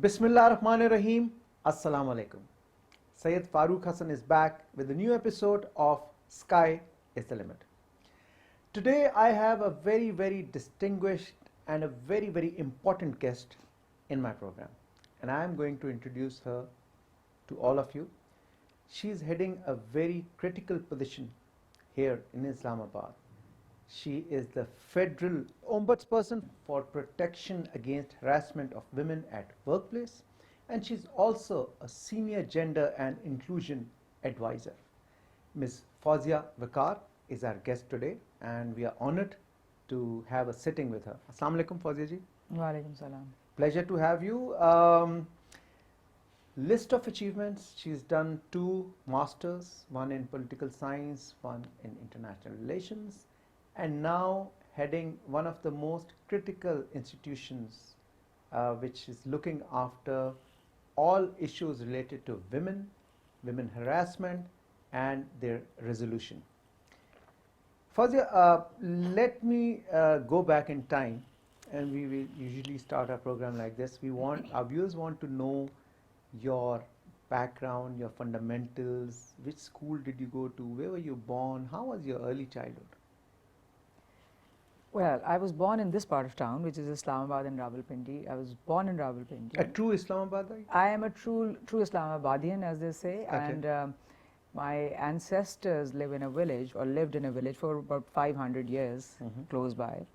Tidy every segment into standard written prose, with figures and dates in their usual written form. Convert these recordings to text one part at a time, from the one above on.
Bismillahirrahmanirrahim. Assalamu alaikum. Sayyid FAROOQ Hassan is back with a new episode of Sky is the Limit. Today I have a very distinguished and a very important guest in my program, and I am going to introduce her to all of you. She is heading a very critical position here in Islamabad. She is the Federal Ombudsperson for Protection Against Harassment of Women at Workplace, and she's also a Senior Gender and Inclusion Advisor. Ms. Fauzia Viqar is our guest today, and we are honored to have a sitting with her. Assalamu alaikum, Fauzia ji. Wa alaikum salam. Pleasure to have you. List of achievements: she's done 2 masters, one in political science, one in international relations, and now heading one of the most critical institutions which is looking after all issues related to women harassment and their resolution. Fauzia, let me go back in time, and we will usually start our program like this. Our viewers want to know your background, your fundamentals, which school did you go to, where were you born, how was your early childhood? Well, I was born in this part of town, which is Islamabad and Rawalpindi. I was born in Rawalpindi. A true Islamabadi? I am a true Islamabadian, as they say, okay. And my ancestors live in a village, or lived in a village for about 500 years, close by.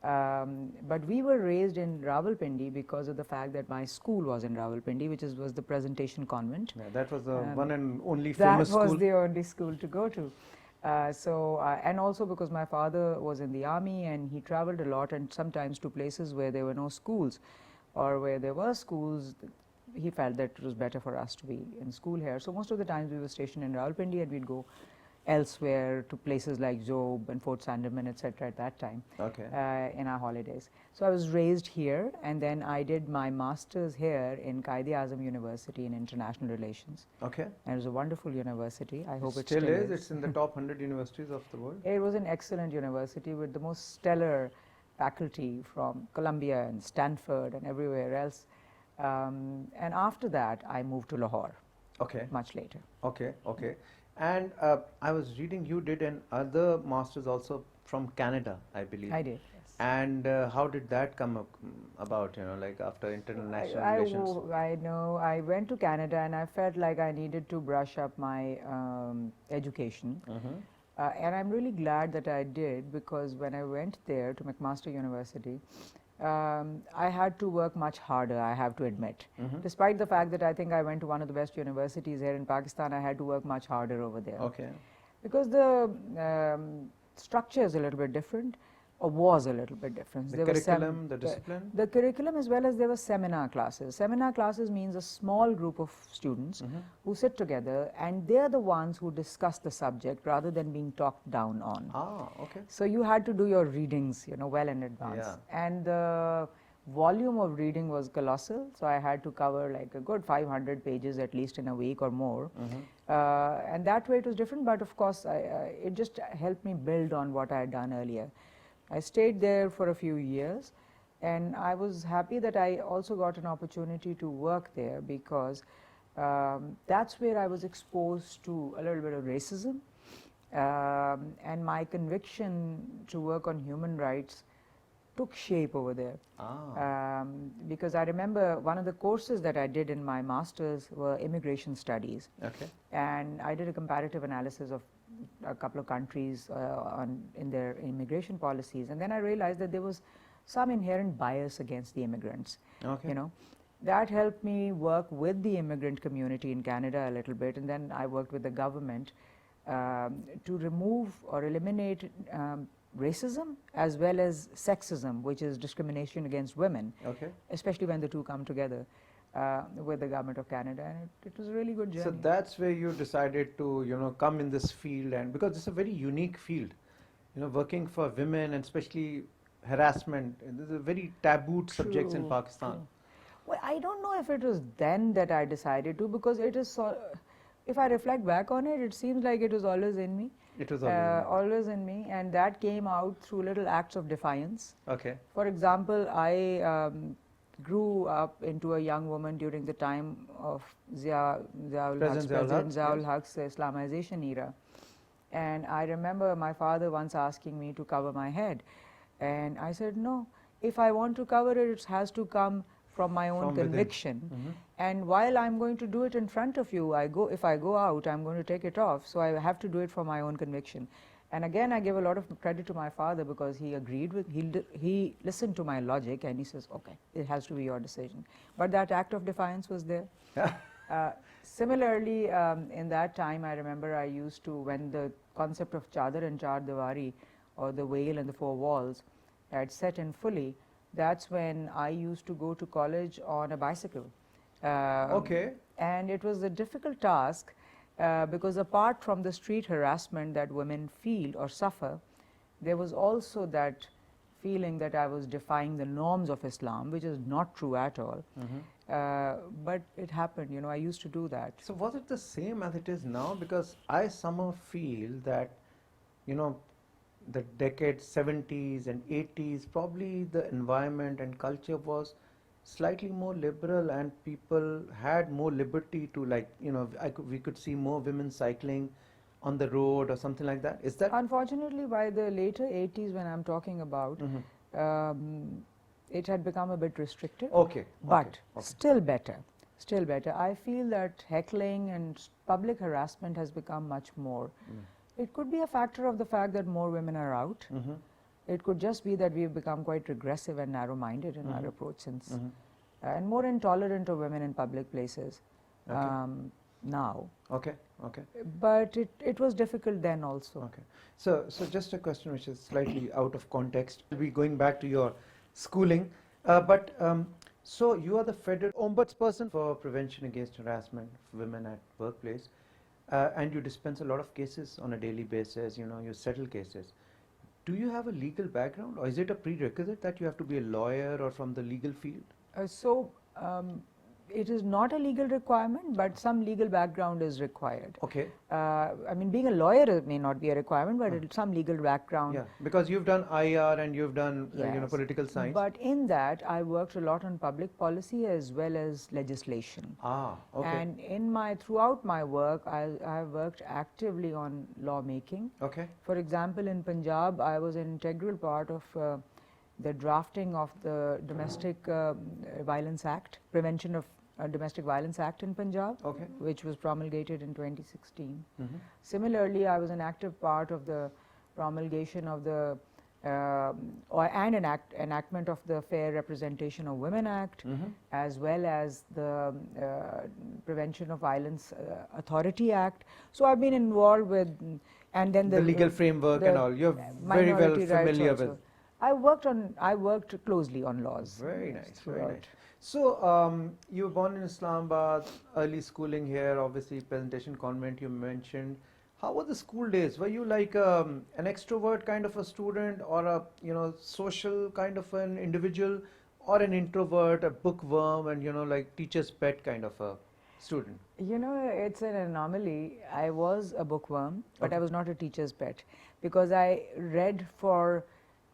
But we were raised in Rawalpindi because of the fact that my school was in Rawalpindi, which was the Presentation Convent. Yeah, that was the one and only famous school. That was the only school to go to. And also because my father was in the army and he traveled a lot, and sometimes to places where there were no schools, or where there were schools, he felt that it was better for us to be in school here. So most of the times we were stationed in Rawalpindi, and we'd go elsewhere to places like Job and Fort Sandeman, etc. at that time, in our holidays. So I was raised here, and then I did my master's here in Quaid-e-Azam University in International Relations. Okay. And it was a wonderful university. I hope it still is. It's in the top 100 universities of the world. It was an excellent university with the most stellar faculty from Columbia and Stanford and everywhere else. And after that, I moved to Lahore. Okay. Much later. Okay. And I was reading you did another master's also from Canada, I believe. I did, yes. And how did that come about, like after international relations? I know. I went to Canada and I felt like I needed to brush up my education. And I'm really glad that I did, because when I went there to McMaster University, I had to work much harder, I have to admit. Despite the fact that I think I went to one of the best universities here in Pakistan, I had to work much harder over there. Okay. Because the structure is a little bit different, or was a little bit different. The curriculum, the discipline? The curriculum, as well as there were seminar classes. Seminar classes means a small group of students who sit together, and they're the ones who discuss the subject rather than being talked down on. Ah, okay. So you had to do your readings, well in advance. Yeah. And the volume of reading was colossal, so I had to cover like a good 500 pages at least in a week or more. And that way it was different, but of course it just helped me build on what I had done earlier. I stayed there for a few years, and I was happy that I also got an opportunity to work there, because that's where I was exposed to a little bit of racism, and my conviction to work on human rights took shape over there. Because I remember one of the courses that I did in my master's were immigration studies. Okay. And I did a comparative analysis of a couple of countries in their immigration policies, and then I realized that there was some inherent bias against the immigrants. Okay. That helped me work with the immigrant community in Canada a little bit, and then I worked with the government to remove or eliminate racism as well as sexism, which is discrimination against women, especially when the two come together. With the government of Canada, and it was a really good journey. So that's where you decided to, come in this field, and because it's a very unique field, working for women, and especially harassment. This is a very tabooed subjects in Pakistan. True. Well, I don't know if it was then that I decided to, because it is if I reflect back on it, it seems like it was always in me. It was always in me, and that came out through little acts of defiance. Okay. For example, I grew up into a young woman during the time of President Ziaul Haq's Islamization era. And I remember my father once asking me to cover my head. And I said, no, if I want to cover it, it has to come from my own conviction. And while I'm going to do it in front of you, if I go out, I'm going to take it off. So I have to do it for my own conviction. And again, I give a lot of credit to my father because he agreed with, he listened to my logic and he says, okay, it has to be your decision. But that act of defiance was there. Similarly, in that time, I remember I used to, when the concept of Chadar and Char Diwari, or the veil and the four walls, had set in fully, that's when I used to go to college on a bicycle. And it was a difficult task because apart from the street harassment that women feel or suffer, there was also that feeling that I was defying the norms of Islam, which is not true at all. But it happened, you know, I used to do that. So was it the same as it is now? Because I somehow feel that, you know, the decades 70s and 80s, probably the environment and culture was slightly more liberal and people had more liberty to, like, you know, we could see more women cycling on the road or something like that. Is that? Unfortunately, by the later 80s when I'm talking about, it had become a bit restricted. But still better. Still better. I feel that heckling and public harassment has become much more. It could be a factor of the fact that more women are out. It could just be that we've become quite regressive and narrow-minded in our approach since, and more intolerant of women in public places now. But it was difficult then also. So just a question which is slightly out of context. We'll be going back to your schooling, so you are the federal ombudsperson for prevention against harassment of women at workplace. And you dispense a lot of cases on a daily basis, you know, you settle cases. Do you have a legal background, or is it a prerequisite that you have to be a lawyer or from the legal field? It is not a legal requirement, but some legal background is required. I mean, being a lawyer may not be a requirement, but some legal background. Yeah, because you've done IR and you've done you know, political science. But in that, I worked a lot on public policy as well as legislation. And throughout my work, I have worked actively on lawmaking. For example, in Punjab, I was an integral part of the drafting of the Domestic Violence Act, Prevention of Domestic Violence Act in Punjab, which was promulgated in 2016. Similarly, I was an active part of the promulgation of the enactment of the Fair Representation of Women Act, as well as the Prevention of Violence Authority Act. So I've been involved with, and then the legal framework and all. You're very well familiar with. I worked closely on laws. Very nice, very nice. So you were born in Islamabad, early schooling here, obviously Presentation Convent you mentioned. How were the school days? Were you like an extrovert kind of a student, or a, you know, social kind of an individual, or an introvert, a bookworm, and, you know, like teacher's pet kind of a student? You know, it's an anomaly. I was a bookworm, but I was not a teacher's pet, because I read for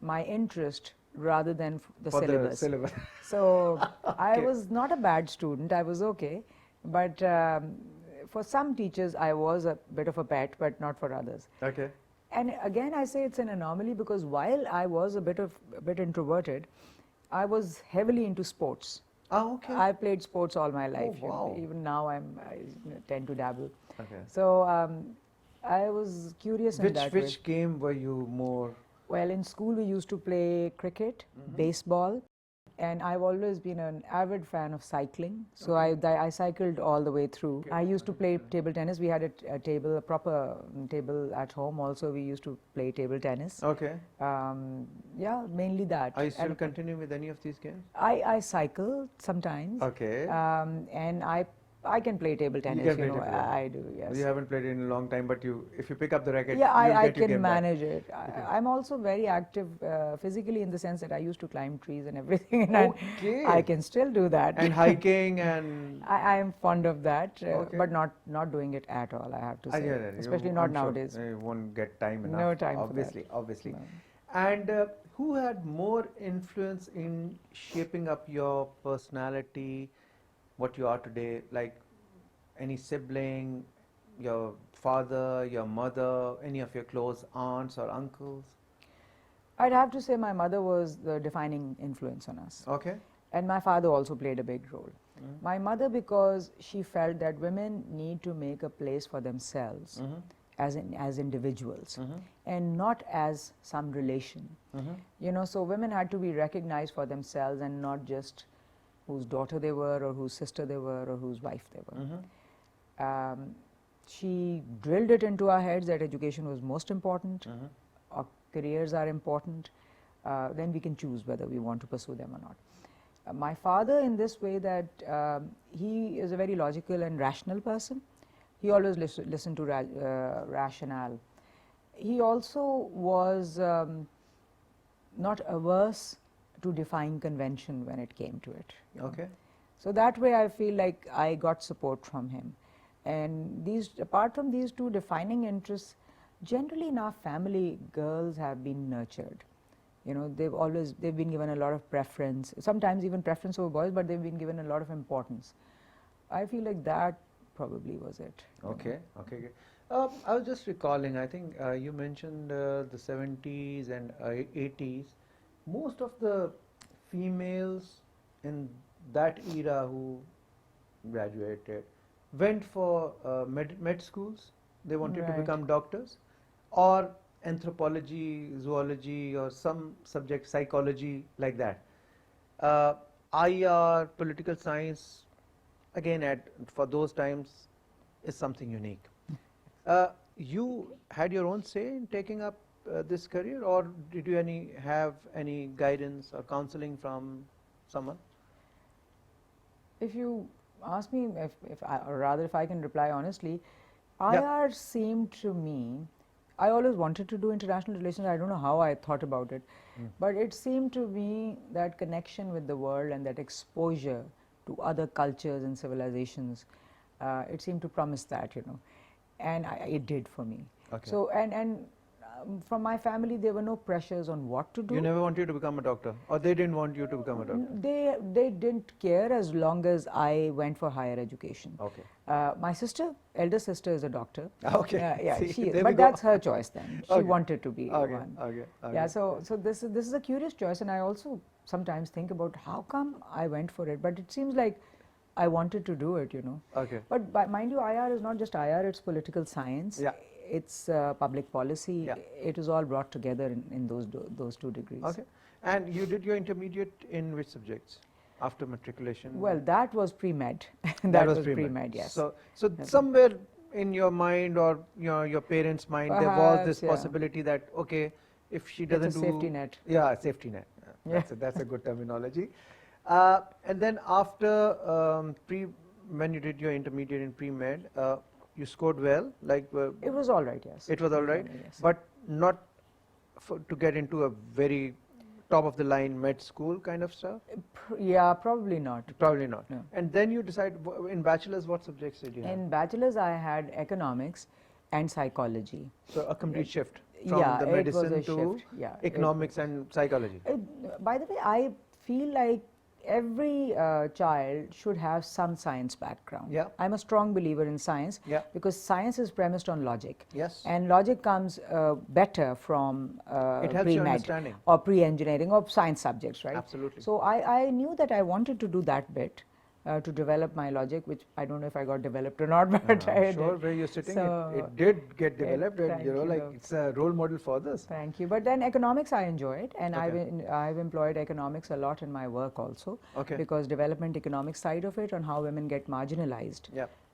my interest rather than the syllabus. So I was not a bad student, I was okay, but for some teachers I was a bit of a pet, but not for others. And again, I say it's an anomaly because while I was a bit introverted, I was heavily into sports. I played sports all my life. Even now I tend to dabble. So I was curious in that way. Which game were you more? Well, in school we used to play cricket, baseball, and I've always been an avid fan of cycling. So I cycled all the way through. I used to play table tennis. We had a proper table at home. Also, we used to play table tennis. Yeah, mainly that. Are you still continuing with any of these games? I cycle sometimes. And I can play table tennis. You know, I do. Yes. You haven't played it in a long time, but if you pick up the racket, I can manage it. I'm also very active physically, in the sense that I used to climb trees and everything, and I can still do that. And hiking and. I am fond of that, but not doing it at all. I have to say, especially not nowadays. You won't get time enough. No time. Obviously. And who had more influence in shaping up your personality, what you are today? Like any sibling, your father, your mother, any of your close aunts or uncles? I'd have to say my mother was the defining influence on us. Okay. And my father also played a big role. Mm-hmm. My mother, because she felt that women need to make a place for themselves as individuals and not as some relation. You know, so women had to be recognized for themselves and not just whose daughter they were or whose sister they were or whose wife they were. She drilled it into our heads that education was most important, our careers are important, then we can choose whether we want to pursue them or not. My father, in this way, that he is a very logical and rational person. He always listened to rationale. He also was not averse to defying convention when it came to it. Okay. So that way I feel like I got support from him. And apart from these two defining interests, generally in our family, girls have been nurtured. You know, they've been given a lot of preference, sometimes even preference over boys, but they've been given a lot of importance. I feel like that probably was it. Okay, okay. I was just recalling, I think you mentioned the 70s and 80s. Most of the females in that era who graduated went for med schools. They wanted to become doctors, or anthropology, zoology, or some subject, psychology, like that. IR, political science, again for those times, is something unique. You had your own say in taking up this career, or did you have any guidance or counseling from someone? If you ask me, if I can reply honestly, IR seemed to me, I always wanted to do international relations. I don't know how I thought about it, but it seemed to me that connection with the world and that exposure to other cultures and civilizations, it seemed to promise that, you know, and it did for me. Okay. So, and from my family, there were no pressures on what to do. You never wanted to become a doctor, or they didn't want you to become a doctor? They didn't care as long as I went for higher education. Okay. My elder sister is a doctor. Okay. Yeah, See, she is, there but we go. that's her choice then. She wanted to be one. Okay. Yeah, so this is a curious choice, and I also sometimes think about how come I went for it, but it seems like I wanted to do it, you know. Okay. But mind you, IR is not just IR, it's political science. Yeah. It's public policy. Yeah. It is all brought together in those two degrees. Okay. And you did your intermediate in which subjects after matriculation? Well, that was pre-med. that was pre-med, yes. So somewhere in your mind or your parents' mind, there was this possibility that, okay, if she doesn't it's a safety net. Yeah, safety net. That's a good terminology. And then after when you did your intermediate in pre-med, you scored well, like it was all right, yes. It was all right, yes. but not to get into a very top of the line med school kind of stuff. Yeah, probably not. Probably not. No. And then you decide in bachelor's, what subjects did you have? In bachelor's, I had economics and psychology. So a complete shift from the medicine to economics and psychology. By the way, I feel like every child should have some science background. Yeah. I'm a strong believer in science because science is premised on logic. Yes. And logic comes better from pre-med or pre-engineering or science subjects, right? Absolutely. So I knew that I wanted to do that bit. To develop my logic, which I don't know if I got developed or not, but I'm sure where you're sitting, so it did get developed, and it's a role model for others. Thank you. But then economics I enjoyed, and I've employed economics a lot in my work also, because development economics side of it on how women get marginalized,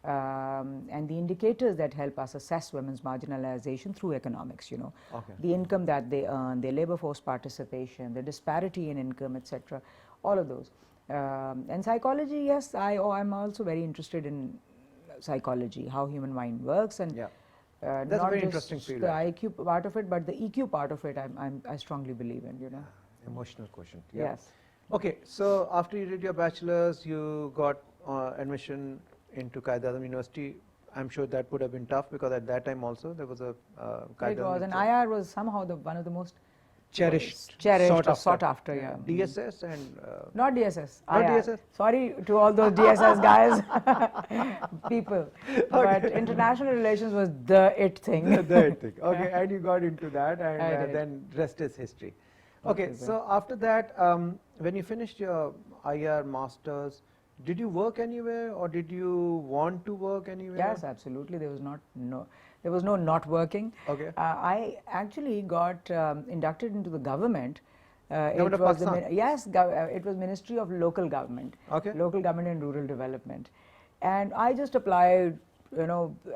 and the indicators that help us assess women's marginalization through economics, you know, the income that they earn, their labor force participation, the disparity in income, etc., all of those. And psychology, yes, I'm also very interested in psychology, how human mind works, and that's not a very just interesting field. The IQ part of it, but the EQ part of it, I strongly believe in, you know. Emotional quotient. Yes. Okay, so after you did your bachelor's, you got admission into Qaeda University. I'm sure that would have been tough because at that time also there was a It was, and IR was somehow one of the most cherished, cherished or sought after, yeah. DSS and Not DSS. Not DSS? Sorry to all those DSS guys, people. But international relations was the it thing. the it thing. Okay, and you got into that, and then rest is history. Okay, so after that, when you finished your IR masters, did you work anywhere, or did you want to work anywhere? Yes, absolutely. There was no not working. Okay. I actually got inducted into the government. Government of Pakistan? Yes, it was Ministry of Local Government. Okay. Local Government and Rural Development. And I just applied,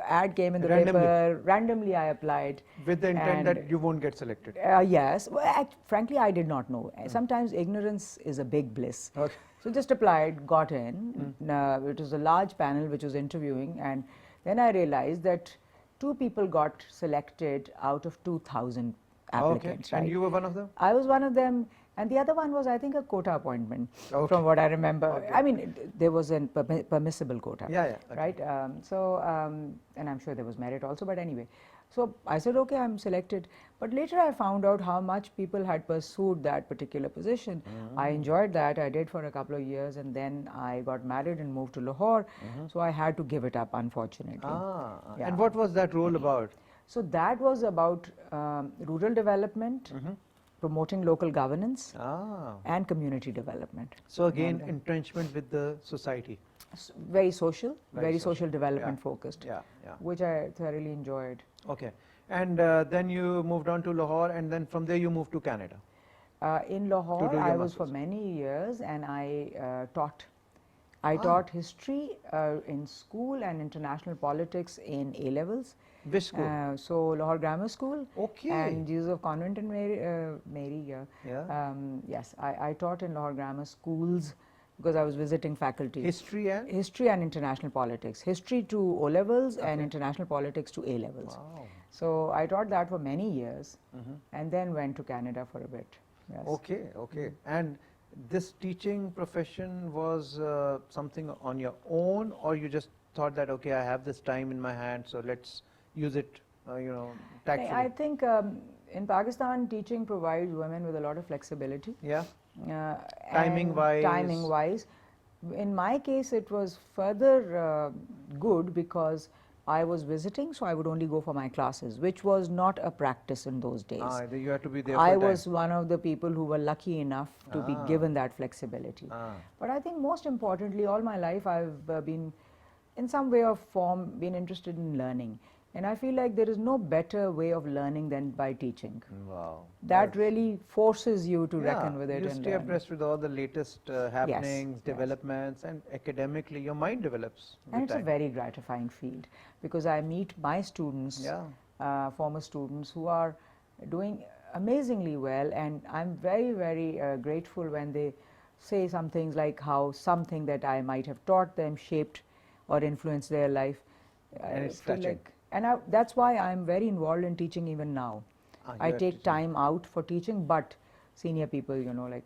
ad came in the paper, randomly I applied. With the intent that you won't get selected? Yes. Well, frankly, I did not know. Sometimes ignorance is a big bliss. Okay. So just applied, got in. It was a large panel which was interviewing, and then I realized that 2 people got selected out of 2,000 applicants. Okay. Right? And you were one of them? I was one of them, and the other one was, I think, a quota appointment, from what I remember. Okay. I mean, there was a permissible quota, okay. right? And I'm sure there was merit also, but anyway. So I said, okay, I'm selected. But later I found out how much people had pursued that particular position. I enjoyed that. I did for a couple of years, and then I got married and moved to Lahore. So I had to give it up, unfortunately. Yeah. And what was that role about? So that was about rural development, promoting local governance, and community development. So again, entrenchment with the society. Very social, very social development focused, which I thoroughly enjoyed. Okay. And then you moved on to Lahore, and then from there you moved to Canada. In Lahore, I was for many years, and I taught. I taught history in school and international politics in A levels. Which school? So Lahore Grammar School. Okay. And Jesus of Convent and Mary. Yes, I taught in Lahore Grammar Schools because I was visiting faculty. History and? History and international politics. History to O levels and international politics to A levels. Wow. So I taught that for many years, and then went to Canada for a bit. Yes. Okay, okay. And this teaching profession was something on your own, or you just thought that, okay, I have this time in my hand, so let's use it, tactfully? I think in Pakistan, teaching provides women with a lot of flexibility. Yeah. Timing-wise? Timing-wise. In my case, it was further good because I was visiting, so I would only go for my classes, which was not a practice in those days. You had to be there I full time. was one of the people who were lucky enough to be given that flexibility. But I think most importantly, all my life I've been, in some way or form, been interested in learning. And I feel like there is no better way of learning than by teaching. Wow. That really forces you to reckon with it. You and stay abreast with all the latest happenings, developments, and academically your mind develops. And it's a very gratifying field because I meet my students, former students, who are doing amazingly well, and I'm very, very grateful when they say some things like how something that I might have taught them shaped or influenced their life. And it's touching. And that's why I'm very involved in teaching even now. I take time out for teaching, but senior people, like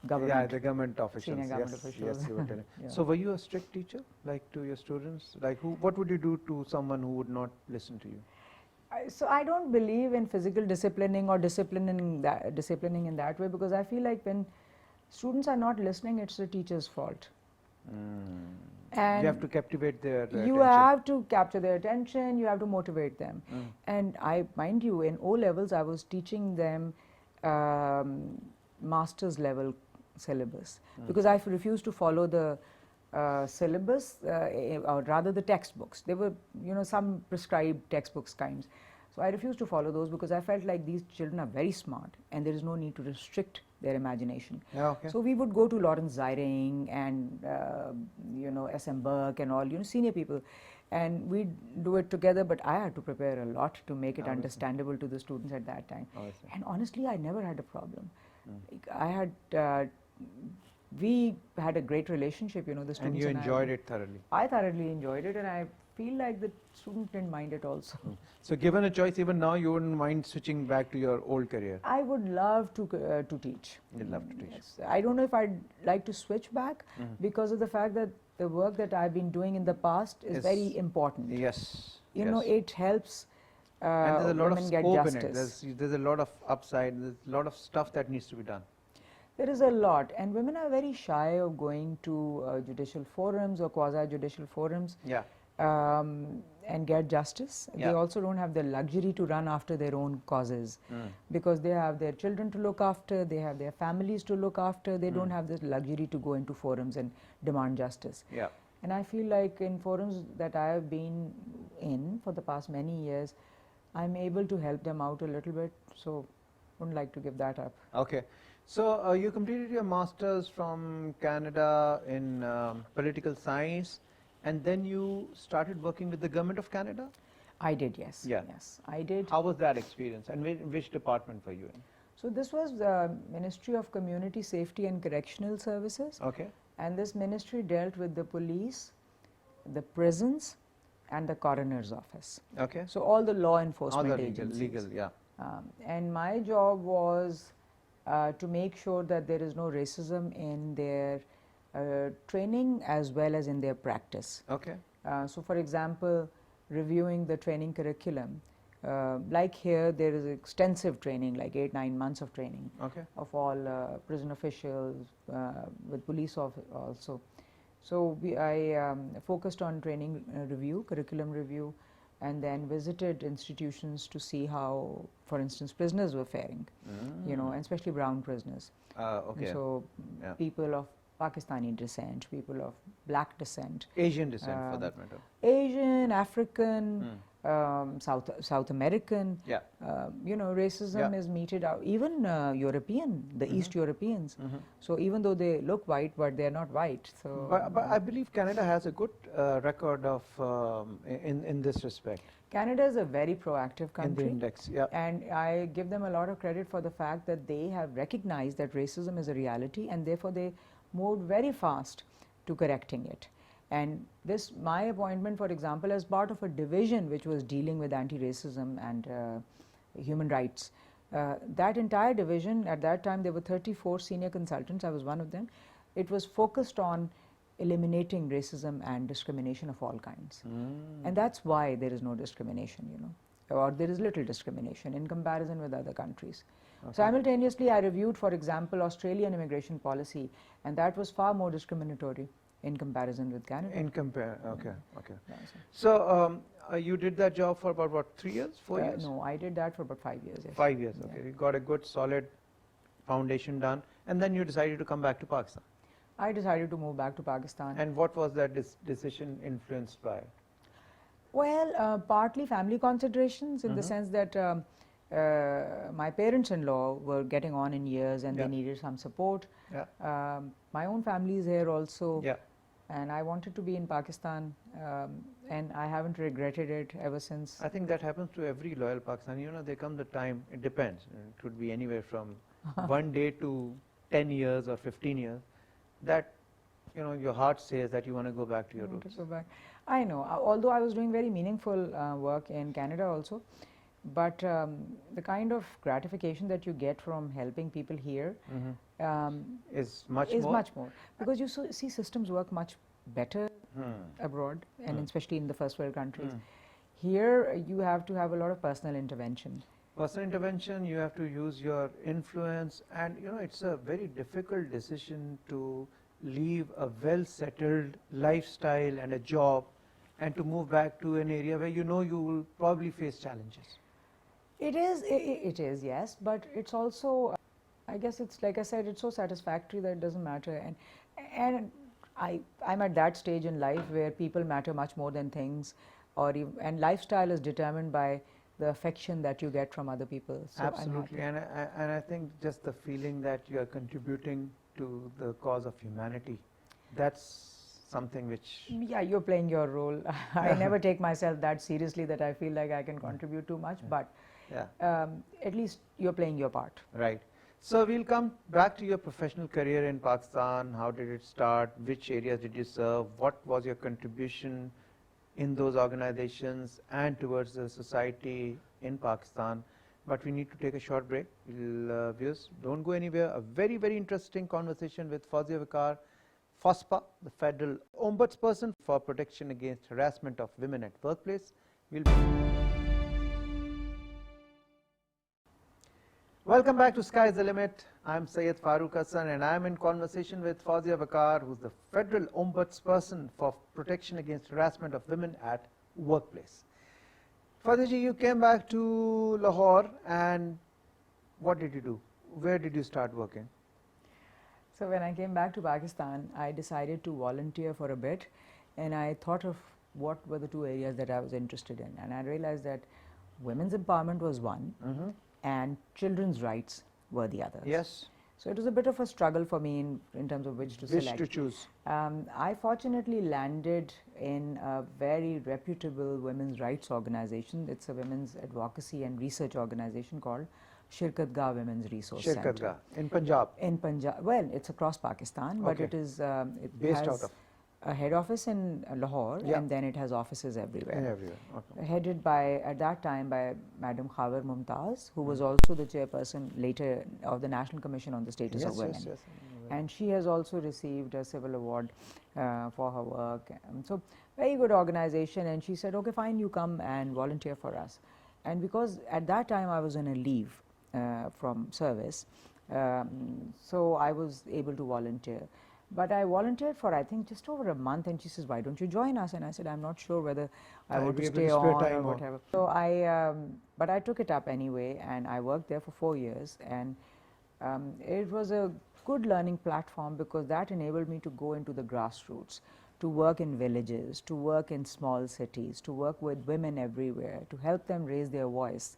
government. Yeah, the government officials. Senior government officials. Yes, you were telling. So were you a strict teacher, like to your students? Like what would you do to someone who would not listen to you? So I don't believe in physical disciplining or disciplining in that way, because I feel like when students are not listening, it's the teacher's fault. And you have to captivate their attention. You have to capture their attention, you have to motivate them. And mind you, in O levels, I was teaching them master's level syllabus because I refused to follow the syllabus, or rather the textbooks. There were, some prescribed textbooks kinds. So I refused to follow those because I felt like these children are very smart and there is no need to restrict their imagination. So we would go to Lawrence Ziring and S.M. Burke and all, senior people, and we'd do it together, but I had to prepare a lot to make it understandable to the students at that time. And honestly, I never had a problem. We had a great relationship, the students. And you enjoyed it thoroughly? I thoroughly enjoyed it, and I feel like the student didn't mind it also. So given a choice, even now you wouldn't mind switching back to your old career? I would love to teach. You'd love to teach. Yes. I don't know if I'd like to switch back because of the fact that the work that I've been doing in the past is very important. Yes. It helps And there's a lot of women get scope in it. justice. There's a lot of upside. There's a lot of stuff that needs to be done. There is a lot, and women are very shy of going to judicial forums or quasi-judicial forums. Yeah. And get justice. Yeah. They also don't have the luxury to run after their own causes because they have their children to look after, they have their families to look after, they don't have the luxury to go into forums and demand justice. Yeah. And I feel like in forums that I have been in for the past many years, I'm able to help them out a little bit, so wouldn't like to give that up. Okay. So you completed your master's from Canada in political science, and then you started working with the government of Canada? I did, yes. Yeah. Yes, I did. How was that experience, and which department were you in? So this was the Ministry of Community Safety and Correctional Services. Okay. And this ministry dealt with the police, the prisons, and the coroner's office. Okay. So all the law enforcement All the agencies. legal, yeah. And my job was to make sure that there is no racism in their training as well as in their practice. Okay. So for example, reviewing the training curriculum. Like here, there is extensive training, like 8-9 months of training Okay. of all prison officials, with police also. So I focused on training review, curriculum review, and then visited institutions to see how, for instance, prisoners were faring, you know, and especially brown prisoners. Okay. So Yeah. people of Pakistani descent, people of black descent, Asian descent for that matter. Asian, African, South American. Yeah. You know, racism is meted out. Even European, the East Europeans. So even though they look white, but they're not white. So, But I believe Canada has a good record of in this respect. Canada is a very proactive country. In the index, yeah. And I give them a lot of credit for the fact that they have recognized that racism is a reality, and therefore they moved very fast to correcting it. And this, my appointment, for example, as part of a division which was dealing with anti-racism and human rights. That entire division, at that time there were 34 senior consultants, I was one of them. It was focused on eliminating racism and discrimination of all kinds. And that's why there is no discrimination, you know, or there is little discrimination in comparison with other countries. Okay. Simultaneously, I reviewed, for example, Australian immigration policy, and that was far more discriminatory in comparison with Canada. Okay, okay. So you did that job for about, what, 3 years, 4 years? No, I did that for about 5 years. Yes. 5 years, okay. You got a good solid foundation done, and then you decided to come back to Pakistan. I decided to move back to Pakistan. And what was that decision influenced by? Well, partly family considerations, in the sense that my parents-in-law were getting on in years and they needed some support. Yeah. My own family is here also. Yeah. And I wanted to be in Pakistan, and I haven't regretted it ever since. I think that happens to every loyal Pakistani. You know, there comes the time, it depends. It could be anywhere from 1 day to 10 years or 15 years, that, you know, your heart says that you want to go back to your roots. Go back. I know, although I was doing very meaningful work in Canada also, but the kind of gratification that you get from helping people here is much more. Because you see systems work much better abroad, and especially in the first world countries. Here you have to have a lot of personal intervention. Personal intervention, you have to use your influence, and you know, it's a very difficult decision to leave a well-settled lifestyle and a job and to move back to an area where you know you will probably face challenges. It is, yes, but it's also, I guess it's, like I said, it's so satisfactory that it doesn't matter. And I'm at that stage in life where people matter much more than things, and lifestyle is determined by the affection that you get from other people. So absolutely, and I think just the feeling that you are contributing to the cause of humanity, that's something which... Yeah, you're playing your role. I never take myself that seriously that I feel like I can contribute too much, but at least you're playing your part. Right. So we'll come back to your professional career in Pakistan. How did it start? Which areas did you serve? What was your contribution in those organizations and towards the society in Pakistan? But we need to take a short break. Viewers, don't go anywhere. A very, very interesting conversation with Fauzia Viqar, FOSPA, the Federal Ombudsperson for Protection Against Harassment of Women at Workplace. We'll be Welcome back to Sky's the Limit. I'm Syed FAROOQ Hasan and I'm in conversation with Fauzia Viqar, who's the Federal Ombudsperson for Protection Against Harassment of Women at Workplace. Fauzia ji, you came back to Lahore and what did you do? Where did you start working? So when I came back to Pakistan, I decided to volunteer for a bit, and I thought of what were the two areas that I was interested in, and I realized that women's empowerment was one, and children's rights were the others. Yes. So it was a bit of a struggle for me in terms of which to select. Which to choose? I fortunately landed in a very reputable women's rights organization. It's a women's advocacy and research organization called Shirkatgah Women's Resource Center. Shirkatgah in Punjab. In Punjab, well, it's across Pakistan, but it is based has out of a head office in Lahore, and then it has offices everywhere. Everywhere. Okay. Headed by, at that time, by Madam Khawer Mumtaz, who was also the chairperson later of the National Commission on the Status of Women. Yes. And she has also received a civil award for her work. So very good organization, and she said, okay, fine, you come and volunteer for us. And because at that time I was on a leave from service, so I was able to volunteer. But I volunteered for, I think, just over a month, and she says, why don't you join us? And I said, I'm not sure whether I want to stay on or whatever. So but I took it up anyway, and I worked there for 4 years, and it was a good learning platform because that enabled me to go into the grassroots, to work in villages, to work in small cities, to work with women everywhere, to help them raise their voice,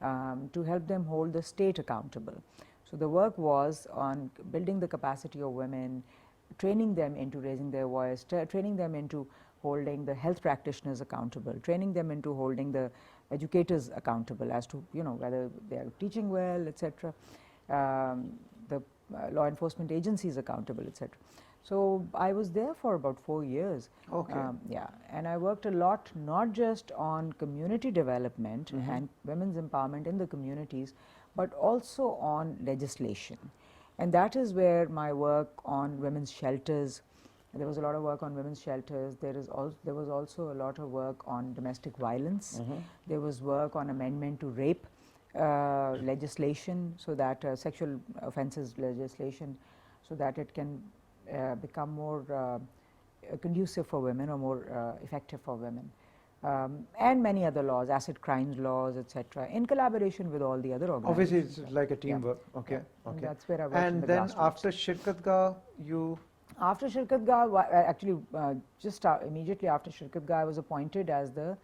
to help them hold the state accountable. So the work was on building the capacity of women, training them into raising their voice, training them into holding the health practitioners accountable, training them into holding the educators accountable as to, you know, whether they are teaching well, etc. The law enforcement agencies accountable, etc. So I was there for about 4 years. Okay. Yeah, and I worked a lot, not just on community development and women's empowerment in the communities, but also on legislation. And that is where my work on women's shelters, there was a lot of work on women's shelters. There was also a lot of work on domestic violence. There was work on amendment to rape legislation, so that sexual offences legislation, so that it can become more conducive for women or more effective for women. And many other laws, asset crimes laws, etc., in collaboration with all the other organizations. Obviously, it's like a teamwork. Okay. And that's where I worked. And then after Shirkatgah, you... After Shirkatgah, actually, immediately after Shirkatgah, I was appointed as the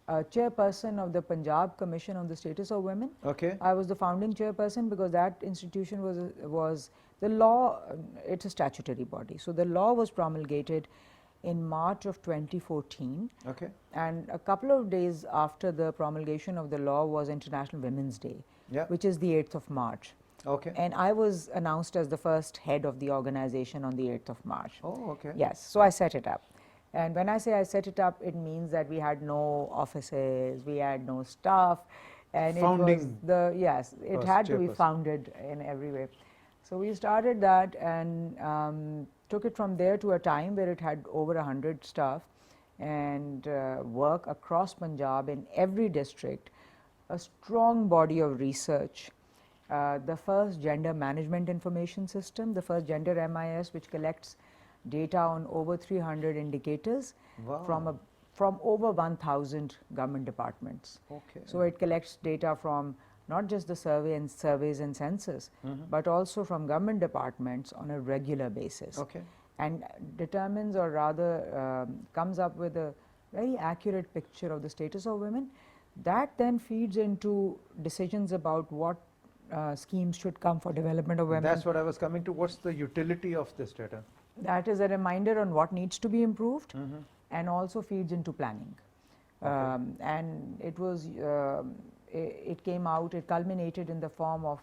chairperson of the Punjab Commission on the Status of Women. Okay. I was the founding chairperson because that institution was the law, it's a statutory body. So the law was promulgated in March of 2014. Okay. And a couple of days after the promulgation of the law was International Women's Day, which is the 8th of March. Okay. And I was announced as the first head of the organization on the 8th of March. Oh, okay. Yes, so I set it up. And when I say I set it up, it means that we had no offices, we had no staff, and Founding it had to be founded in every way. So we started that and took it from there to a time where it had over 100 staff and work across Punjab in every district, a strong body of research, the first gender management information system, the first gender MIS, which collects data on over 300 indicators from over 1,000 government departments. Okay. So it collects data from not just the surveys and census, but also from government departments on a regular basis. Okay. And determines, or rather comes up with a very accurate picture of the status of women. That then feeds into decisions about what schemes should come for development of women. That's what I was coming to. What's the utility of this data? That is a reminder on what needs to be improved and also feeds into planning. Okay. And it was, it came out, it culminated in the form of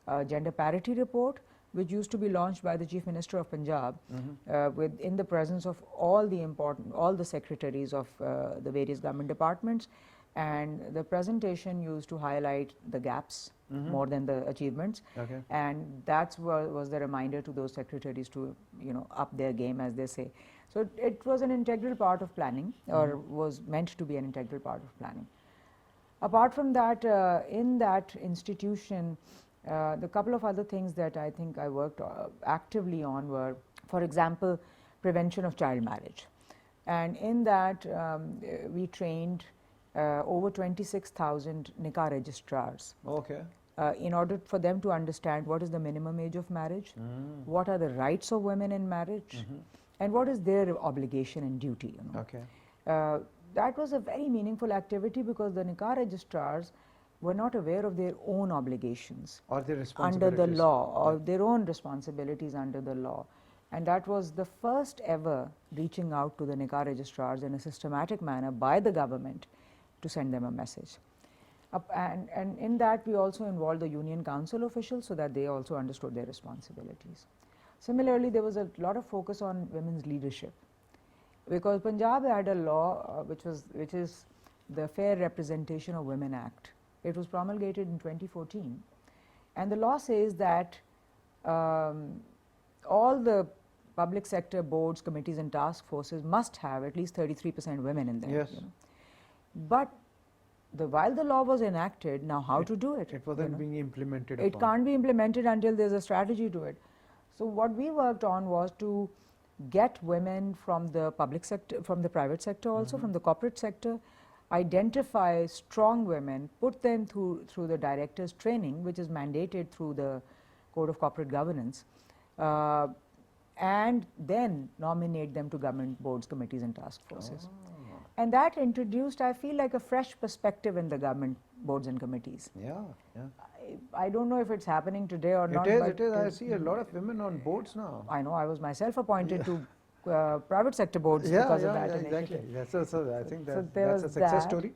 a gender parity report, which used to be launched by the Chief Minister of Punjab in the presence of all the secretaries of the various government departments. And the presentation used to highlight the gaps more than the achievements. Okay. And that was the reminder to those secretaries to, you know, up their game, as they say. So it was an integral part of planning, or was meant to be an integral part of planning. Apart from that, in that institution, The couple of other things that I think I worked actively on were, for example, prevention of child marriage. And in that, we trained over 26,000 nikah registrars. Okay. In order for them to understand what is the minimum age of marriage, what are the rights of women in marriage, and what is their obligation and duty. You know. Okay. That was a very meaningful activity because the nikah registrars were not aware of their own obligations Or their under responsibilities. the law, or their own responsibilities under the law. And that was the first ever reaching out to the nikah registrars in a systematic manner by the government to send them a message. And in that we also involved the union council officials so that they also understood their responsibilities. Similarly, there was a lot of focus on women's leadership because Punjab had a law which is the Fair Representation of Women Act. It was promulgated in 2014, and the law says that all the public sector boards, committees and task forces must have at least 33% women in them. Yes. You know. But while the law was enacted, now how to do it? It wasn't being implemented It upon. can't be implemented until there's a strategy to it. So what we worked on was to get women from the public sector, from the private sector also, from the corporate sector, identify strong women, put them through the director's training, which is mandated through the Code of Corporate Governance, and then nominate them to government boards, committees and task forces. And that introduced, I feel, like a fresh perspective in the government boards and committees. Yeah, yeah. I don't know if it's happening today or not. It is. I see a lot of women on boards now. I know. I was myself appointed to private sector boards because of that initiative. Exactly. Yeah, so I think So that, there that's a was success that. story.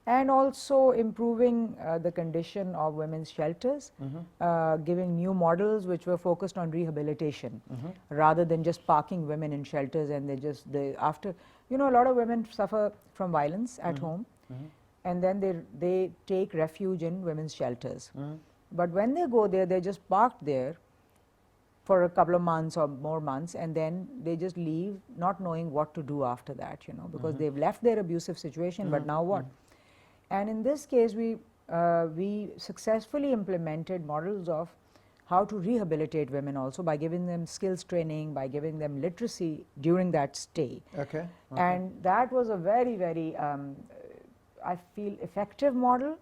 And also improving the condition of women's shelters, giving new models which were focused on rehabilitation rather than just parking women in shelters and after, you know, a lot of women suffer from violence at home and then they take refuge in women's shelters. But when they go there, they're just parked there for a couple of months or more months, and then they just leave not knowing what to do after that, you know, because they've left their abusive situation, but now what? And in this case, we successfully implemented models of how to rehabilitate women also by giving them skills training, by giving them literacy during that stay. Okay. And that was a very, very, I feel, effective model,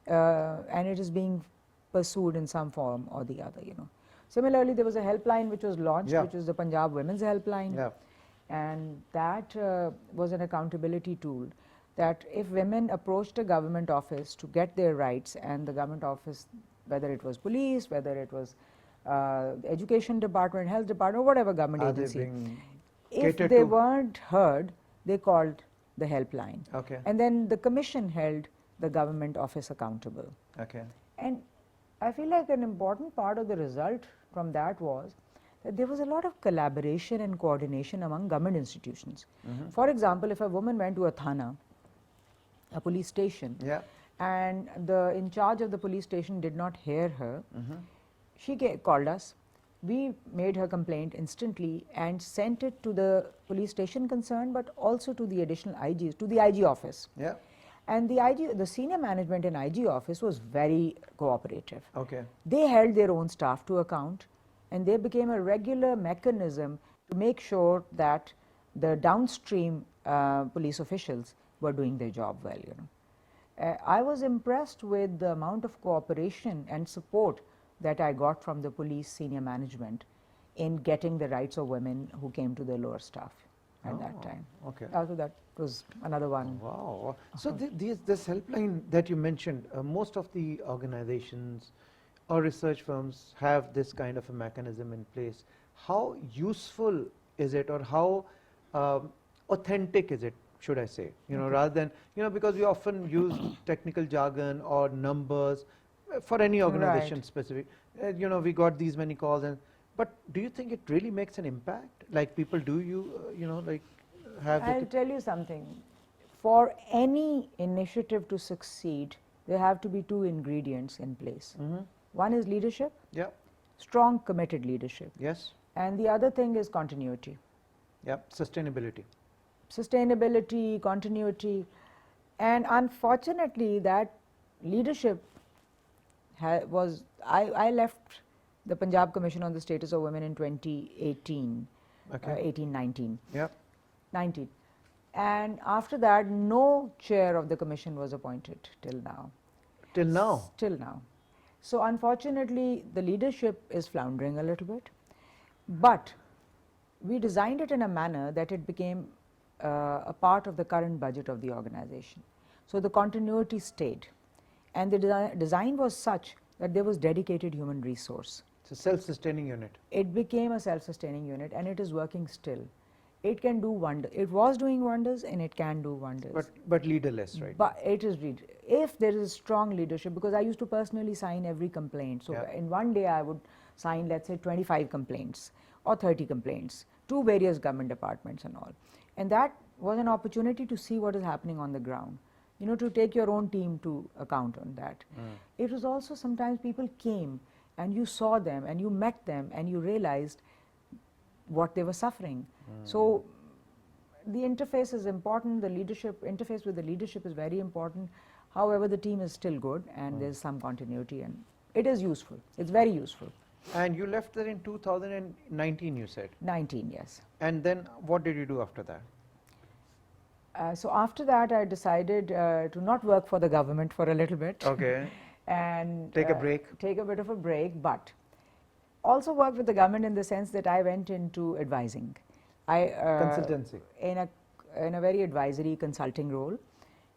and it is being pursued in some form or the other, you know. Similarly, there was a helpline which was launched, which was the Punjab Women's Helpline. Yeah. And that was an accountability tool that if women approached a government office to get their rights, and the government office, whether it was police, whether it was education department, health department, or whatever government agency, if they weren't heard, they called the helpline. Okay. And then the commission held the government office accountable. Okay. And I feel like an important part of the result from that was that there was a lot of collaboration and coordination among government institutions. For example, if a woman went to a thana, a police station, and the in charge of the police station did not hear her, she called us. We made her complaint instantly and sent it to the police station concerned, but also to the additional IGs, to the IG office. Yeah. And the senior management in IG office was very cooperative. Okay. They held their own staff to account, and they became a regular mechanism to make sure that the downstream police officials were doing their job well, you know. I was impressed with the amount of cooperation and support that I got from the police senior management in getting the rights of women who came to the lower staff at that time. Okay. So that was another one. Wow. So this helpline that you mentioned, most of the organizations or research firms have this kind of a mechanism in place. How useful is it, or how authentic is it, should I say, you know, rather than, you know, because we often use technical jargon or numbers for any organization specific, you know, we got these many calls, but do you think it really makes an impact? Like people do you know, like have I'll tell you something. For any initiative to succeed, there have to be two ingredients in place. One is leadership, strong committed leadership. Yes. And the other thing is continuity. Sustainability. Sustainability, continuity, and unfortunately that leadership I left the Punjab Commission on the Status of Women in 2018, Okay. 18-19. Yeah. 19. And after that, no chair of the commission was appointed till now. Till now? Till now. So unfortunately, the leadership is floundering a little bit. But we designed it in a manner that it became a part of the current budget of the organization. So the continuity stayed. And the design was such that there was dedicated human resource. It's a self-sustaining unit. It became a self-sustaining unit, and it is working still. It can do wonders. It was doing wonders, and it can do wonders. But leaderless, right? But it is if there is strong leadership, because I used to personally sign every complaint. So in one day I would sign, let's say, 25 complaints or 30 complaints to various government departments and all. And that was an opportunity to see what is happening on the ground. You know, to take your own team to account on that. It was also sometimes people came and you saw them and you met them and you realized what they were suffering. So the interface is important, the leadership, interface with the leadership is very important. However, the team is still good and there's some continuity and it is useful. It's very useful. And you left there in 2019, you said? 19, yes. And then what did you do after that? So after that, I decided to not work for the government for a little bit. Okay. And take a break. Take a bit of a break, but also work with the government in the sense that I went into advising. Consultancy. In a very advisory consulting role,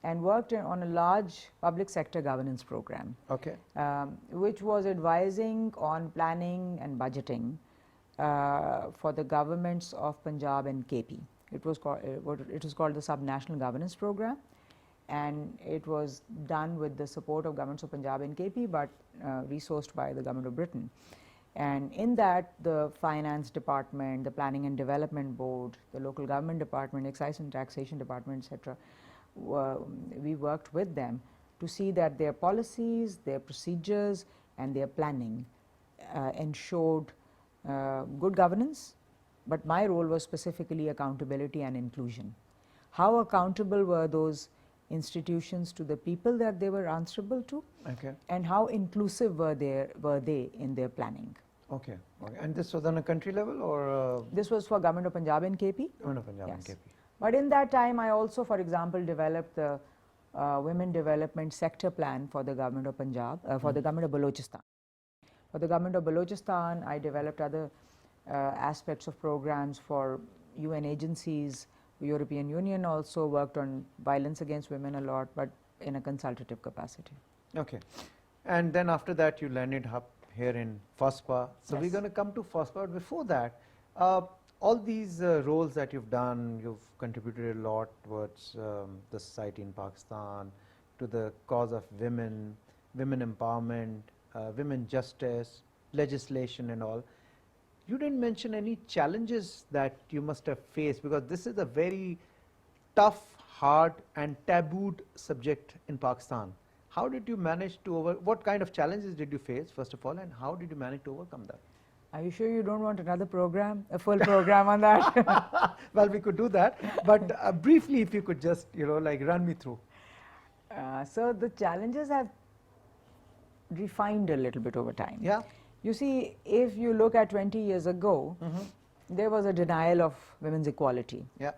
and worked on a large public sector governance program. Okay. Which was advising on planning and budgeting for the governments of Punjab and KP. It was called the Subnational Governance Program, and it was done with the support of governments of Punjab and KP, but resourced by the government of Britain. And in that, the finance department, the planning and development board, the local government department, excise and taxation department, etc., we worked with them to see that their policies, their procedures, and their planning ensured good governance. But my role was specifically accountability and inclusion. How accountable were those institutions to the people that they were answerable to? Okay. And how inclusive were they in their planning? Okay. Okay. And this was on a country level or? This was for Government of Punjab and KP. Government of Punjab Yes. and KP. But in that time, I also, for example, developed the Women Development Sector Plan for the Government of Punjab, for the Government of Balochistan. For the Government of Balochistan, I developed other aspects of programs for UN agencies. European Union also worked on violence against women a lot, but in a consultative capacity. Okay. And then after that, you landed up here in FASPA. So we're going to come to FASPA. But before that, all these roles that you've done, you've contributed a lot towards the society in Pakistan, to the cause of women, women empowerment, women justice, legislation and all. You didn't mention any challenges that you must have faced, because this is a very tough, hard and tabooed subject in Pakistan. How did you manage to what kind of challenges did you face, first of all, and how did you manage to overcome that? Are you sure you don't want another program, a full program on that? Well, we could do that, but briefly, if you could just, like run me through. So the challenges have refined a little bit over time. Yeah. You see, if you look at 20 years ago, there was a denial of women's equality. Yeah.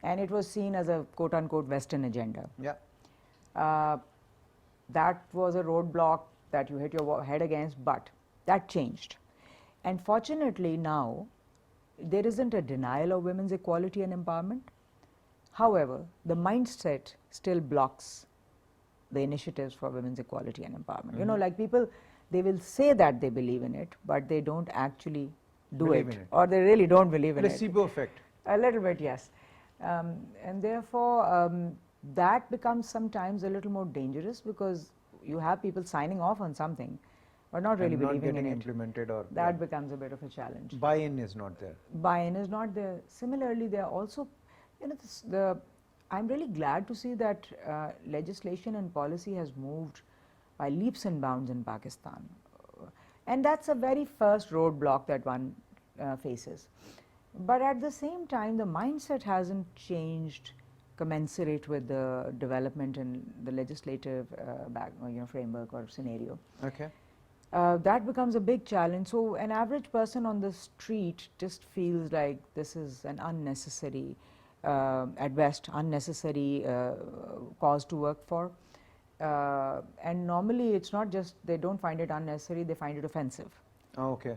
And it was seen as a quote-unquote Western agenda. Yeah. That was a roadblock that you hit your head against, but that changed. And fortunately now, there isn't a denial of women's equality and empowerment. However, the mindset still blocks the initiatives for women's equality and empowerment. You know, like people, they will say that they believe in it, but they don't actually do it, or they really don't believe in it. Placebo effect. A little bit, yes. And therefore, that becomes sometimes a little more dangerous, because you have people signing off on something, but not really believing in it. Implemented, or that becomes a bit of a challenge. Buy-in is not there. Buy-in is not there. Similarly, there are also, I'm really glad to see that legislation and policy has moved by leaps and bounds in Pakistan. And that's a very first roadblock that one faces. But at the same time, the mindset hasn't changed commensurate with the development in the legislative framework or scenario. Okay. That becomes a big challenge. So an average person on the street just feels like this is an unnecessary, at best, unnecessary cause to work for. And normally it's not just they don't find it unnecessary, they find it offensive. Okay.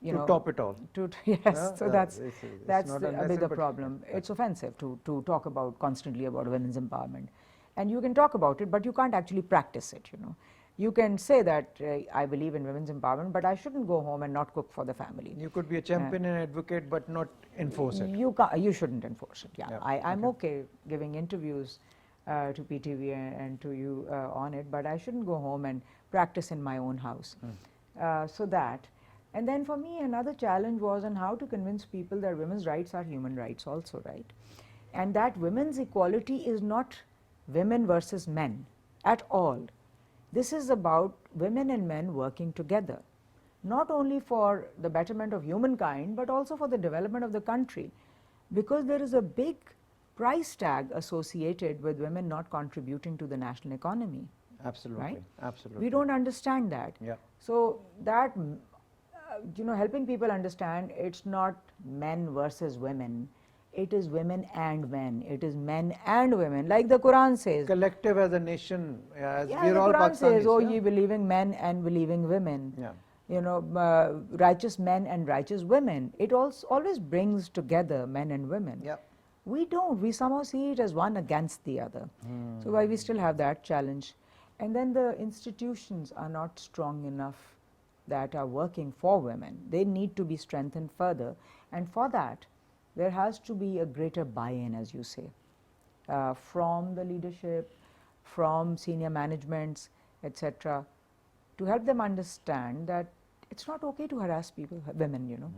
You To know, top it all. yes, so that's not a unnecessary, bigger but problem. It's offensive to talk about constantly about women's empowerment, and you can talk about it, but you can't actually practice it. You know, you can say that I believe in women's empowerment, but I shouldn't go home and not cook for the family. You could be a champion and advocate, but not enforce it. You shouldn't enforce it. Yeah, I'm okay giving interviews to PTV and to you on it, but I shouldn't go home and practice in my own house. So that, and then for me another challenge was on how to convince people that women's rights are human rights also, right? And that women's equality is not women versus men at all. This is about women and men working together, not only for the betterment of humankind, but also for the development of the country, because there is a big price tag associated with women not contributing to the national economy. Absolutely. Right? Absolutely. We don't understand that. Yeah. So that, you know, helping people understand it's not men versus women. It is women and men. It is men and women, like the Quran says. Collective as a nation, as Yeah, we're the all Quran says, Pakistanis. "Oh, yeah? ye believing men and believing women." Yeah. You know, righteous men and righteous women. It also always brings together men and women. Yeah. We don't. We somehow see it as one against the other. So why we still have that challenge. And then the institutions are not strong enough that are working for women. They need to be strengthened further. And for that, there has to be a greater buy-in, as you say, from the leadership, from senior managements, etc., to help them understand that it's not okay to harass people, women, you know.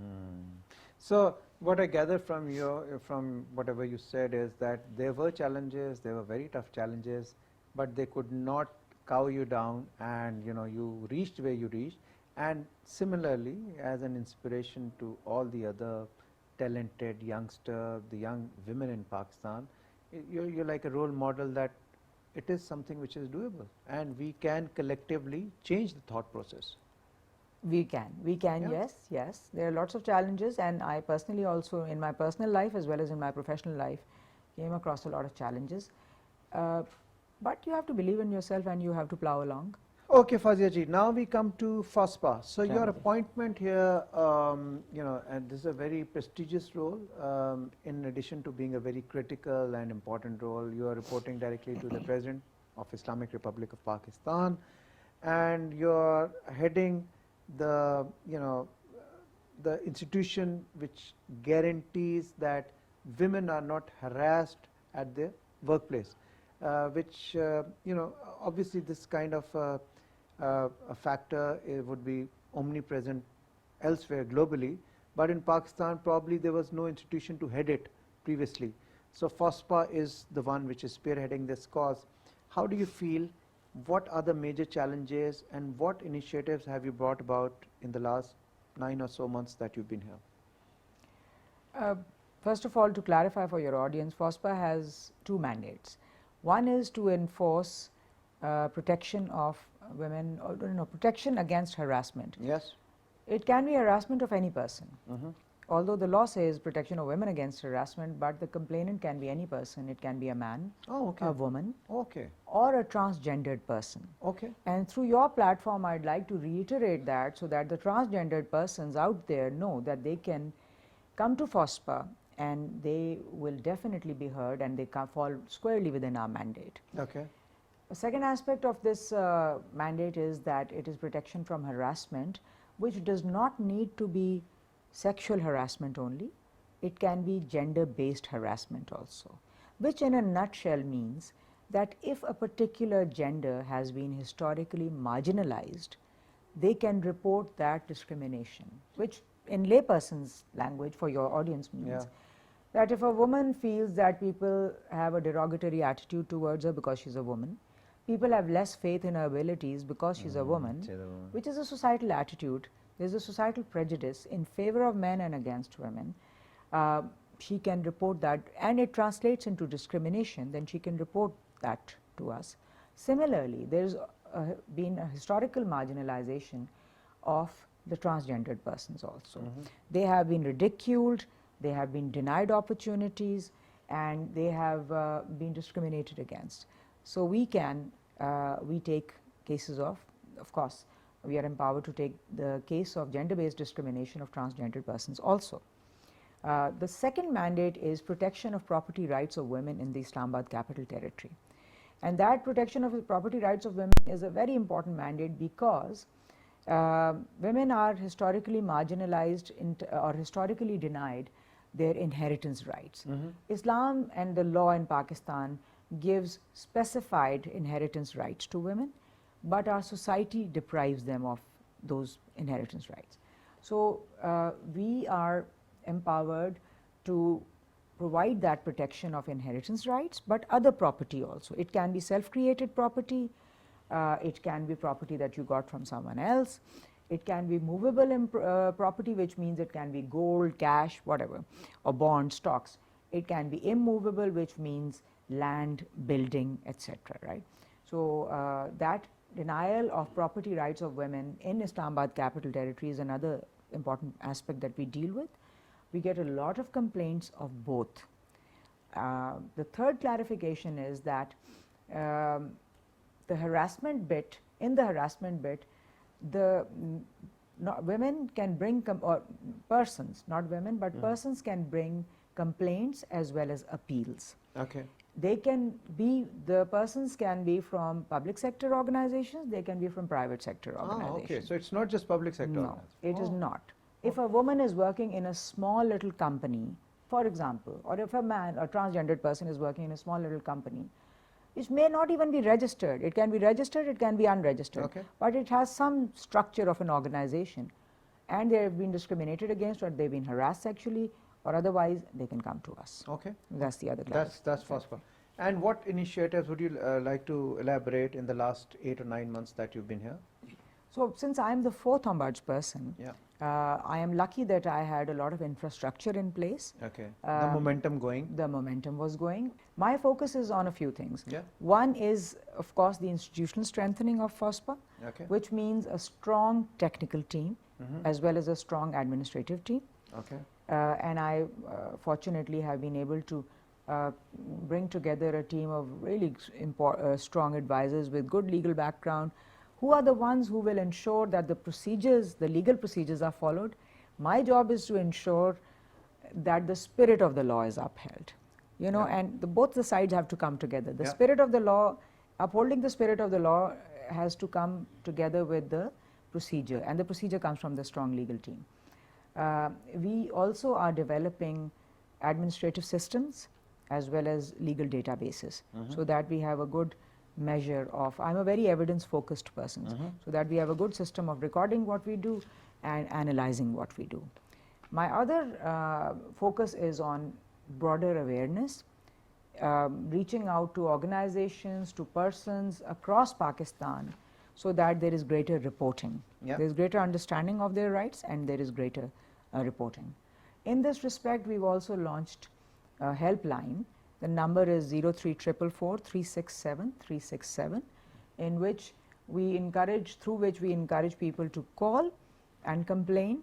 So what I gather from from whatever you said is that there were challenges, there were very tough challenges, but they could not cow you down, and you reached where you reached. And similarly, as an inspiration to all the other talented youngster, the young women in Pakistan, you're like a role model that it is something which is doable, and we can collectively change the thought process. We can, Yeah. yes. There are lots of challenges, and I personally also, in my personal life as well as in my professional life, came across a lot of challenges. But you have to believe in yourself and you have to plow along. Okay, Fauzia ji, now we come to FOSPA. So your Sure. appointment here, and this is a very prestigious role. In addition to being a very critical and important role, you are reporting directly to the President of Islamic Republic of Pakistan, and you're heading the, the institution which guarantees that women are not harassed at their workplace, which, obviously this kind of a factor would be omnipresent elsewhere globally, but in Pakistan probably there was no institution to head it previously. So FOSPA is the one which is spearheading this cause. How do you feel? What are the major challenges, and what initiatives have you brought about in the last 9 or so months that you've been here? First of all, to clarify for your audience, FOSPA has two mandates. One is to enforce protection of women, or protection against harassment. Yes. It can be harassment of any person. Mhm. Although the law says protection of women against harassment, but the complainant can be any person. It can be a man, Oh, okay. a woman, Okay. or a transgendered person. Okay. And through your platform, I'd like to reiterate that so that the transgendered persons out there know that they can come to FOSPA and they will definitely be heard, and they fall squarely within our mandate. Okay. The second aspect of this mandate is that it is protection from harassment, which does not need to be sexual harassment only. It can be gender-based harassment also, which in a nutshell means that if a particular gender has been historically marginalized, they can report that discrimination, which in layperson's language for your audience means that if a woman feels that people have a derogatory attitude towards her because she's a woman, people have less faith in her abilities because she's a woman, which is a societal attitude. There's a societal prejudice in favor of men and against women. She can report that, and it translates into discrimination, then she can report that to us. Similarly, there's been a historical marginalization of the transgendered persons also. They have been ridiculed, they have been denied opportunities, and they have been discriminated against. So we take cases of course, we are empowered to take the case of gender-based discrimination of transgendered persons also. The second mandate is protection of property rights of women in the Islamabad Capital Territory. And that protection of the property rights of women is a very important mandate because women are historically marginalized or historically denied their inheritance rights. Islam and the law in Pakistan gives specified inheritance rights to women, but our society deprives them of those inheritance rights. So we are empowered to provide that protection of inheritance rights, but other property also. It can be self-created property, it can be property that you got from someone else, it can be movable property, which means it can be gold, cash, whatever, or bonds, stocks. It can be immovable, which means land, building, etc. Right? So that denial of property rights of women in Islamabad Capital Territory is another important aspect that we deal with. We get a lot of complaints of both. The third clarification is that the harassment bit, women can bring, or persons, not women, but persons can bring complaints as well as appeals. Okay. They can be, the persons can be from public sector organizations, they can be from private sector organizations. Okay, so it's not just public sector. No, it is not. If a woman is working in a small little company, for example, or if a man, a transgendered person is working in a small little company, which may not even be registered. It can be registered, it can be unregistered, okay, but it has some structure of an organization, and they have been discriminated against, or they've been harassed sexually, or otherwise they can come to us. Okay. That's the other class. That's first one. And what initiatives would you like to elaborate in the last 8 or 9 months that you've been here? So since I am the 4th Ombudsperson, Yeah. I am lucky that I had a lot of infrastructure in place. Okay. The momentum going. The momentum was going. My focus is on a few things. Yeah. One is, of course, the institutional strengthening of FOSPA, Okay. which means a strong technical team as well as a strong administrative team. Okay. And I fortunately have been able to bring together a team of really strong advisors with good legal background, who are the ones who will ensure that the procedures, the legal procedures are followed. My job is to ensure that the spirit of the law is upheld, you know, and both the sides have to come together. The spirit of the law, upholding the spirit of the law has to come together with the procedure, and the procedure comes from the strong legal team. We also are developing administrative systems as well as legal databases, so that we have a good measure of, I'm a very evidence focused person, so that we have a good system of recording what we do and analyzing what we do. My other focus is on broader awareness, reaching out to organizations, to persons across Pakistan, so that there is greater reporting. There is greater understanding of their rights, and there is greater reporting. In this respect, we've also launched a helpline. The number is 0344 367 367, in which we encourage, through which we encourage people to call and complain,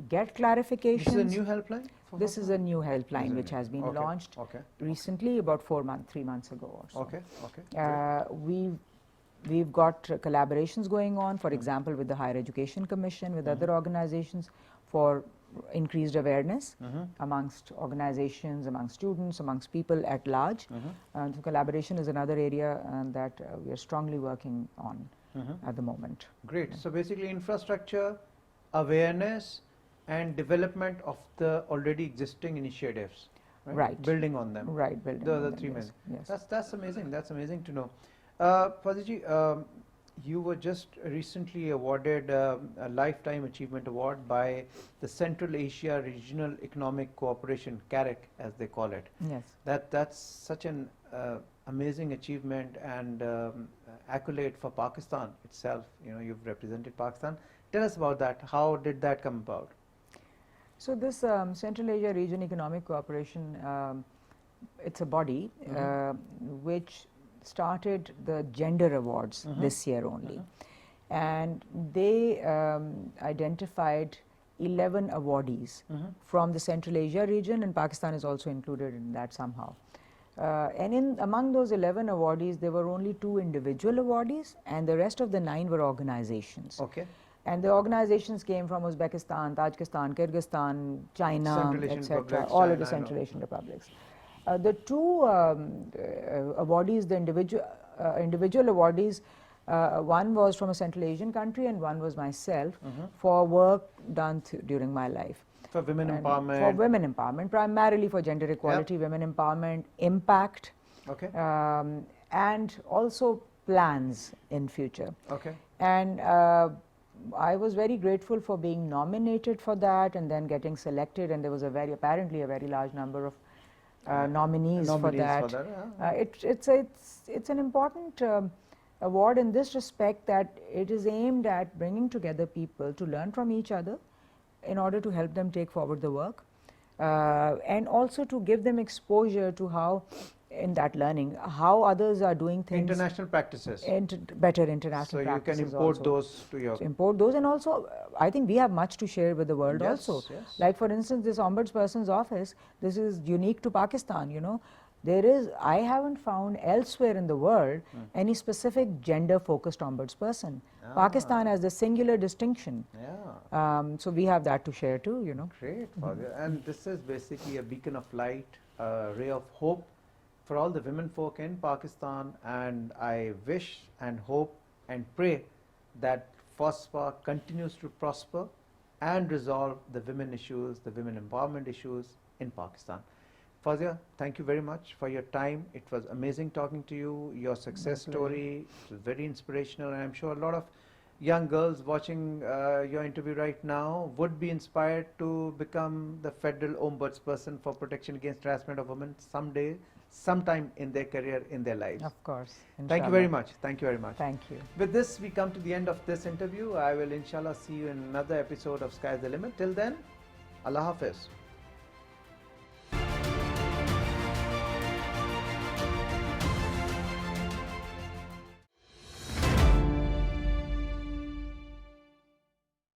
get clarifications. This is a new helpline? This is a new helpline which has been launched recently, about 3 months ago or so. Okay, okay. We've got collaborations going on, for example, with the Higher Education Commission, with other organizations, for increased awareness amongst organizations, amongst students, amongst people at large. So collaboration is another area that we are strongly working on at the moment. Great. So basically infrastructure, awareness, and development of the already existing initiatives. Right. Building on them. Right. Building the on them, three yes, men. yes. That's amazing. That's amazing to know. Fauzia ji, you were just recently awarded a Lifetime Achievement Award by the Central Asia Regional Economic Cooperation, CAREC as they call it. Yes. That's such an amazing achievement and accolade for Pakistan itself. You know, you've represented Pakistan. Tell us about that. How did that come about? So this Central Asia Region Economic Cooperation, it's a body which started the gender awards this year only. And they identified 11 awardees from the Central Asia region, and Pakistan is also included in that somehow. And among those 11 awardees, there were only 2 individual awardees, and the rest of the 9 were organizations. Okay. And the organizations came from Uzbekistan, Tajikistan, Kyrgyzstan, China, etc., all of the Central Asian republics. The 2 awardees, the individual awardees, one was from a Central Asian country and one was myself for work done during my life. For women empowerment? For women empowerment, primarily for gender equality, women empowerment, impact, and also plans in future. Okay. And I was very grateful for being nominated for that and then getting selected, and there was apparently a very large number of nominees for that. It's an important award in this respect, that it is aimed at bringing together people to learn from each other in order to help them take forward the work, and also to give them exposure to how, in that learning, how others are doing things. International practices. Better international practices. So you can import those to your... import those, and also I think we have much to share with the world also. Yes. Like for instance, this Ombudsperson's office, this is unique to Pakistan, you know. I haven't found elsewhere in the world any specific gender-focused ombudsperson. Pakistan has the singular distinction. So we have that to share too, you know. Great, Fauzia. And this is basically a beacon of light, a ray of hope for all the women folk in Pakistan, and I wish and hope and pray that FOSPA continues to prosper and resolve the women issues, the women empowerment issues in Pakistan. Fauzia, thank you very much for your time. It was amazing talking to you. Your success story was very inspirational, and I'm sure a lot of young girls watching your interview right now would be inspired to become the Federal Ombudsperson for protection against harassment of women someday, sometime in their career, in their lives. Of course. Inshallah. Thank you very much. Thank you very much. Thank you. With this, we come to the end of this interview. I will inshallah see you in another episode of Sky's the Limit. Till then, Allah Hafiz.